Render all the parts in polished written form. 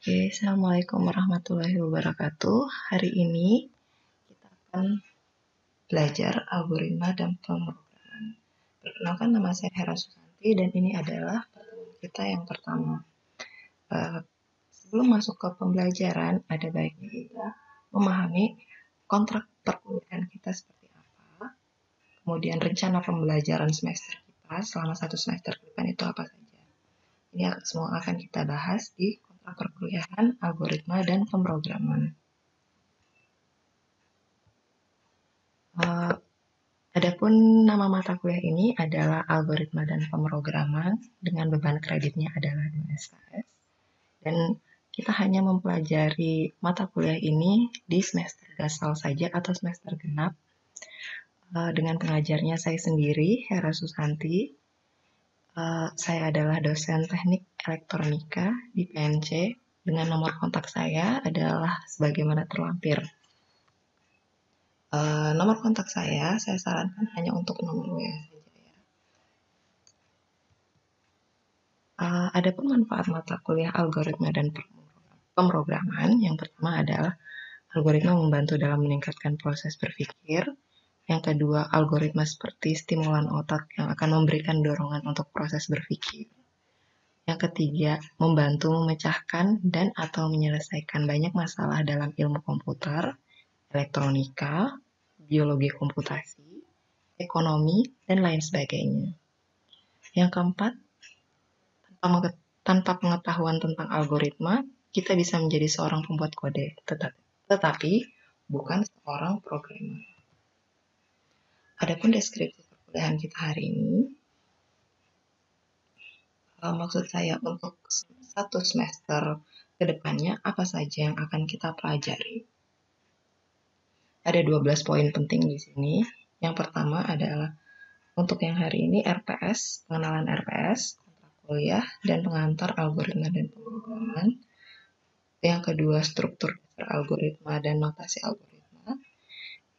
Oke, Assalamualaikum warahmatullahi wabarakatuh. Hari ini kita akan belajar algoritma dan pemrograman. Perkenalkan, nama saya Hera Susanti dan ini adalah pertemuan kita yang pertama. Sebelum masuk ke pembelajaran, ada baiknya kita memahami kontrak perkuliahan kita seperti apa, kemudian rencana pembelajaran semester kita selama 1 semester ke depan itu apa saja. Ini semua akan kita bahas di kontrak perkuliahan, algoritma, dan pemrograman. Adapun nama mata kuliah ini adalah algoritma dan pemrograman dengan beban kreditnya adalah 2 SKS. Dan kita hanya mempelajari mata kuliah ini di semester gasal saja atau semester genap. Dengan pengajarnya saya sendiri, Hera Susanti. Saya adalah dosen teknik elektronika di PNC. Dengan nomor kontak saya adalah sebagaimana terlampir. Nomor kontak saya sarankan hanya untuk nomor WA saja ya. Adapun manfaat mata kuliah algoritma dan pemrograman, yang pertama adalah algoritma membantu dalam meningkatkan proses berpikir. Yang kedua, algoritma seperti stimulan otak yang akan memberikan dorongan untuk proses berpikir. Yang ketiga, membantu memecahkan dan atau menyelesaikan banyak masalah dalam ilmu komputer, elektronika, biologi komputasi, ekonomi, dan lain sebagainya. Yang keempat, tanpa pengetahuan tentang algoritma, kita bisa menjadi seorang pembuat kode, tetapi bukan seorang programmer. Adapun deskripsi perkuliahan kita hari ini, maksud saya untuk 1 semester ke depannya apa saja yang akan kita pelajari. Ada 12 poin penting di sini. Yang pertama adalah untuk yang hari ini RPS, pengenalan RPS, kontrak kuliah, dan pengantar algoritma dan pemrograman. Yang kedua, struktur dasar algoritma dan notasi algoritma.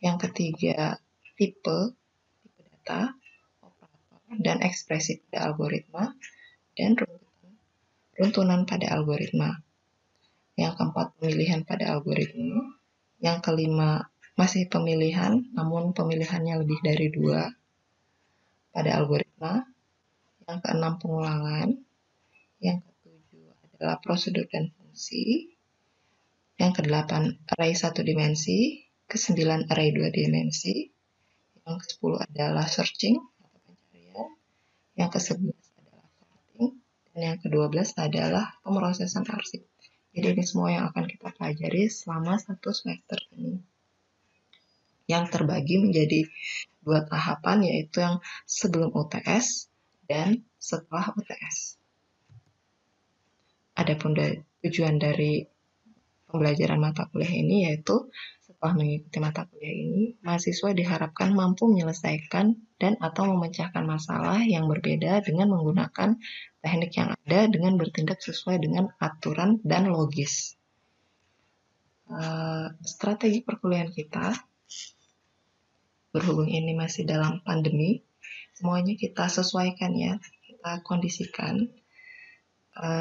Yang ketiga, tipe data, operator, dan ekspresi pada algoritma, dan runtunan pada algoritma. Yang keempat, pemilihan pada algoritma. Yang kelima, masih pemilihan, namun pemilihannya lebih dari 2 pada algoritma. Yang keenam, pengulangan. Yang ketujuh adalah prosedur dan fungsi. Yang kedelapan, array 1 dimensi. Ke-9, array 2 dimensi. Yang ke-10 adalah searching atau pencarian. Yang ke-11 adalah sorting. Dan yang ke-12 adalah pemrosesan arsip. Jadi ini semua yang akan kita pelajari selama 1 semester ini. Yang terbagi menjadi 2 tahapan, yaitu yang sebelum UTS dan setelah UTS. Adapun tujuan dari pembelajaran mata kuliah ini yaitu setelah mengikuti mata kuliah ini, mahasiswa diharapkan mampu menyelesaikan dan atau memecahkan masalah yang berbeda dengan menggunakan teknik yang ada dengan bertindak sesuai dengan aturan dan logis. Strategi perkuliahan kita, berhubung ini masih dalam pandemi, semuanya kita sesuaikan ya, kita kondisikan.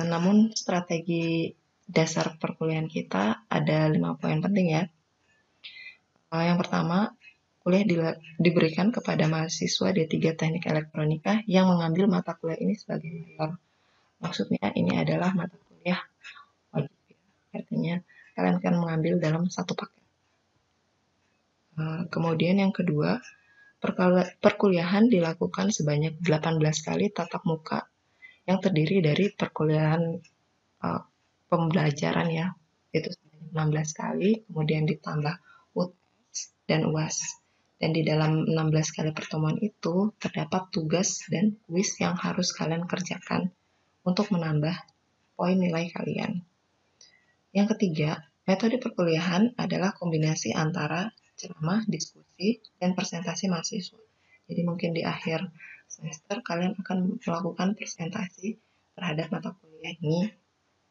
Namun strategi dasar perkuliahan kita ada 5 poin penting ya. Yang pertama, kuliah diberikan kepada mahasiswa D3 Teknik Elektronika yang mengambil mata kuliah ini sebagai mayor. Maksudnya ini adalah mata kuliah wajib. Artinya kalian akan mengambil dalam satu paket. Kemudian yang kedua, perkuliahan dilakukan sebanyak 18 kali tatap muka yang terdiri dari perkuliahan pembelajaran ya, itu 16 kali, kemudian ditambah UTS dan UAS. Dan di dalam 16 kali pertemuan itu terdapat tugas dan kuis yang harus kalian kerjakan untuk menambah poin nilai kalian. Yang ketiga, metode perkuliahan adalah kombinasi antara ceramah, diskusi, dan presentasi mahasiswa. Jadi mungkin di akhir semester kalian akan melakukan presentasi terhadap mata kuliah ini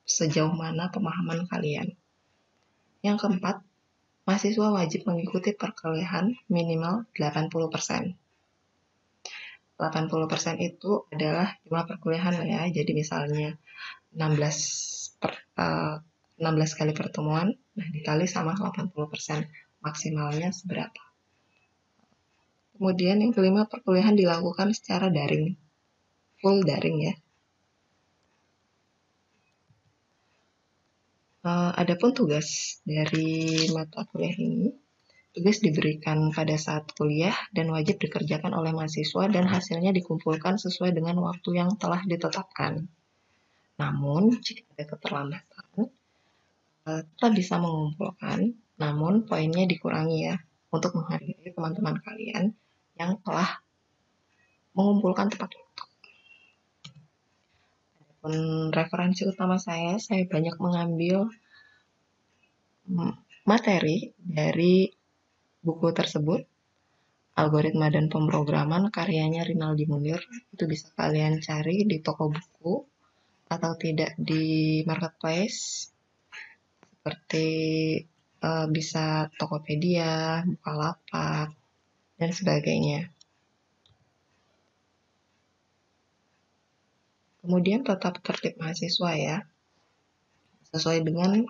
sejauh mana pemahaman kalian. Yang keempat, mahasiswa wajib mengikuti perkuliahan minimal 80%. 80% itu adalah jumlah perkuliahan ya. Jadi misalnya 16 16 kali pertemuan, nah dikali sama 80%, maksimalnya seberapa. Kemudian yang kelima, perkuliahan dilakukan secara daring, full daring ya. Adapun tugas dari mata kuliah ini, tugas diberikan pada saat kuliah dan wajib dikerjakan oleh mahasiswa dan hasilnya dikumpulkan sesuai dengan waktu yang telah ditetapkan. Namun, jika ada keterlambatan, tetap bisa mengumpulkan, namun poinnya dikurangi ya, untuk menghargai teman-teman kalian yang telah mengumpulkan tepat waktu. Referensi utama saya banyak mengambil materi dari buku tersebut, Algoritma dan Pemrograman, karyanya Rinaldi Munir. Itu bisa kalian cari di toko buku atau tidak di marketplace, seperti bisa Tokopedia, Bukalapak, dan sebagainya. Kemudian tetap tertib mahasiswa ya, sesuai dengan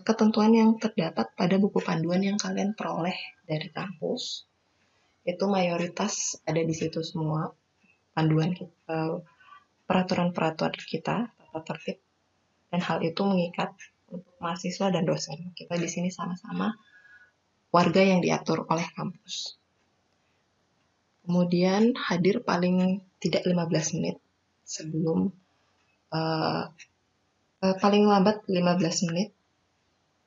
ketentuan yang terdapat pada buku panduan yang kalian peroleh dari kampus. Itu mayoritas ada di situ semua, panduan kita, peraturan-peraturan kita, tata tertib, dan hal itu mengikat untuk mahasiswa dan dosen. Kita di sini sama-sama warga yang diatur oleh kampus. Kemudian hadir paling tidak 15 menit sebelum paling lambat 15 menit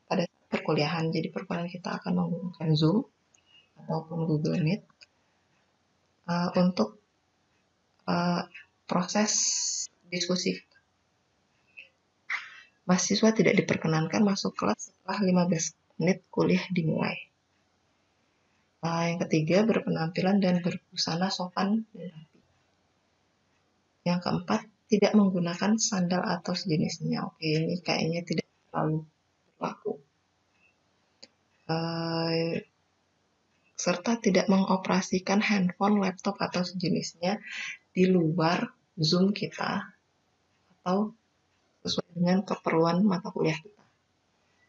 pada perkuliahan. Jadi perkuliahan kita akan menggunakan Zoom ataupun Google Meet untuk proses diskusi. Mahasiswa tidak diperkenankan masuk kelas setelah 15 menit kuliah dimulai. Yang ketiga, berpenampilan dan berbusana sopan dan rapi. Yang keempat, tidak menggunakan sandal atau sejenisnya. Oke, ini kayaknya tidak terlalu berlaku. Serta tidak mengoperasikan handphone, laptop, atau sejenisnya di luar Zoom kita atau sesuai dengan keperluan mata kuliah kita.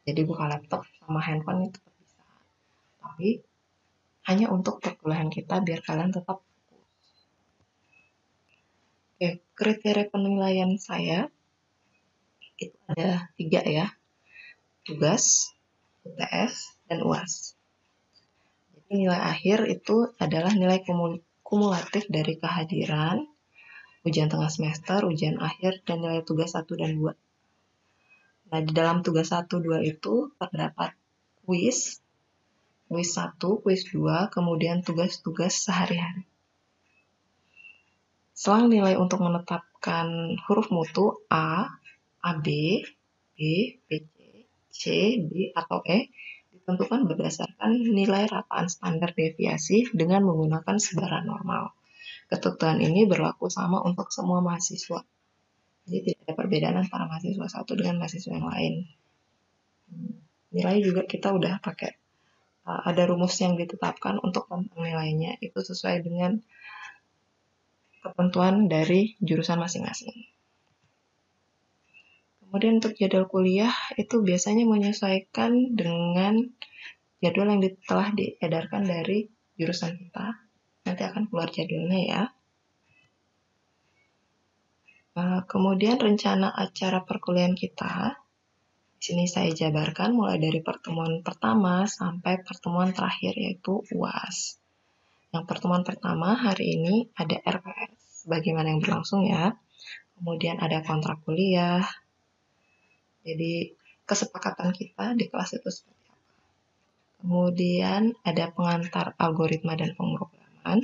Jadi buka laptop sama handphone itu bisa, tapi hanya untuk perkuliahan kita biar kalian tetap fokus. Oke, kriteria penilaian saya itu ada 3 ya, tugas, UTS, dan UAS. Jadi nilai akhir itu adalah nilai kumulatif dari kehadiran, ujian tengah semester, ujian akhir, dan nilai tugas 1 dan 2. Nah, di dalam tugas 1, 2 itu terdapat kuis 1, kuis 2, kemudian tugas-tugas sehari-hari. Selang nilai untuk menetapkan huruf mutu A, AB, B, BC, C, D, atau E ditentukan berdasarkan nilai rapaan standar deviasi dengan menggunakan sebaran normal. Ketentuan ini berlaku sama untuk semua mahasiswa. Jadi tidak ada perbedaan antara mahasiswa satu dengan mahasiswa yang lain. Nilai juga kita udah pakai, ada rumus yang ditetapkan untuk nilainya, itu sesuai dengan ketentuan dari jurusan masing-masing. Kemudian untuk jadwal kuliah itu biasanya menyesuaikan dengan jadwal yang telah diedarkan dari jurusan kita. Nanti akan keluar jadwalnya ya. Kemudian rencana acara perkuliahan kita, di sini saya jabarkan mulai dari pertemuan pertama sampai pertemuan terakhir yaitu UAS. Yang pertemuan pertama hari ini ada RPS, bagaimana yang berlangsung ya. Kemudian ada kontrak kuliah. Jadi kesepakatan kita di kelas itu seperti apa. Kemudian ada pengantar algoritma dan pemrograman.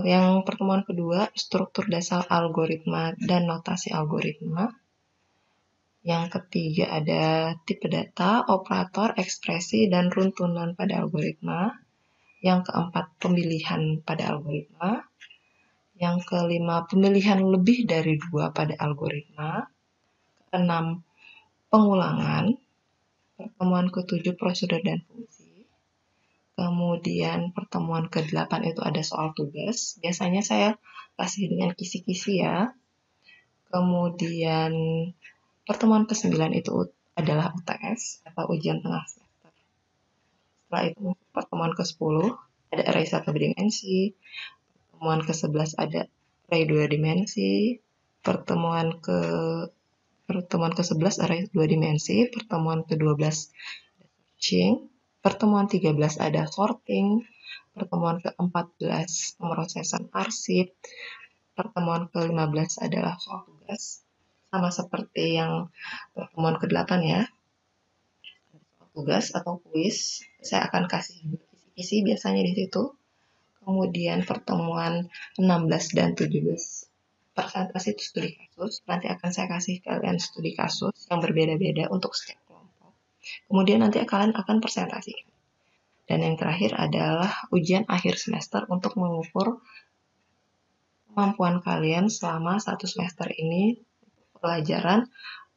Yang pertemuan kedua, struktur dasar algoritma dan notasi algoritma. Yang ketiga ada tipe data, operator, ekspresi, dan runtunan pada algoritma. Yang keempat, pemilihan pada algoritma. Yang kelima, pemilihan lebih dari 2 pada algoritma. Keenam, pengulangan. Pertemuan ke-7, prosedur dan fungsi. Kemudian pertemuan ke-8 itu ada soal tugas. Biasanya saya kasih dengan kisi-kisi ya. Kemudian Pertemuan ke-9 itu adalah UTS atau ujian tengah semester. Setelah itu pertemuan ke-10 ada array 1 dimensi, pertemuan ke-11 ada array 2 dimensi, pertemuan ke-11 array 2 dimensi, pertemuan ke-12 searching, pertemuan 13 ada sorting, pertemuan ke-14 pemrosesan arsip, pertemuan ke-15 adalah soal tugas, sama seperti yang pertemuan ke-8 ya, tugas atau kuis. Saya akan kasih kisi-kisi biasanya di situ. Kemudian pertemuan 16 dan 17 presentasi studi kasus. Nanti akan saya kasih kalian studi kasus yang berbeda-beda untuk setiap kelompok. Kemudian nanti kalian akan presentasi. Dan yang terakhir adalah ujian akhir semester untuk mengukur kemampuan kalian selama 1 semester ini pelajaran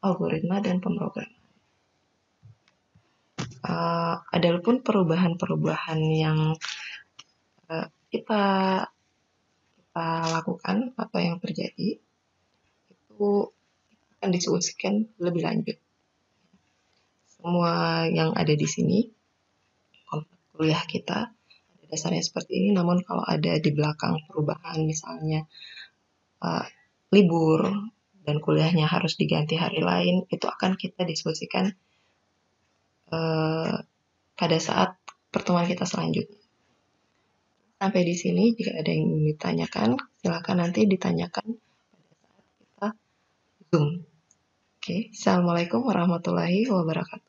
algoritma dan pemrograman. Ada pun perubahan-perubahan yang kita lakukan atau yang terjadi itu akan diskusikan lebih lanjut. Semua yang ada di sini konten kuliah kita ada dasarnya seperti ini, namun kalau ada di belakang perubahan misalnya libur dan kuliahnya harus diganti hari lain, itu akan kita diskusikan pada saat pertemuan kita selanjutnya. Sampai di sini, jika ada yang ingin ditanyakan, silakan nanti ditanyakan pada saat kita Zoom. Oke, Assalamualaikum warahmatullahi wabarakatuh.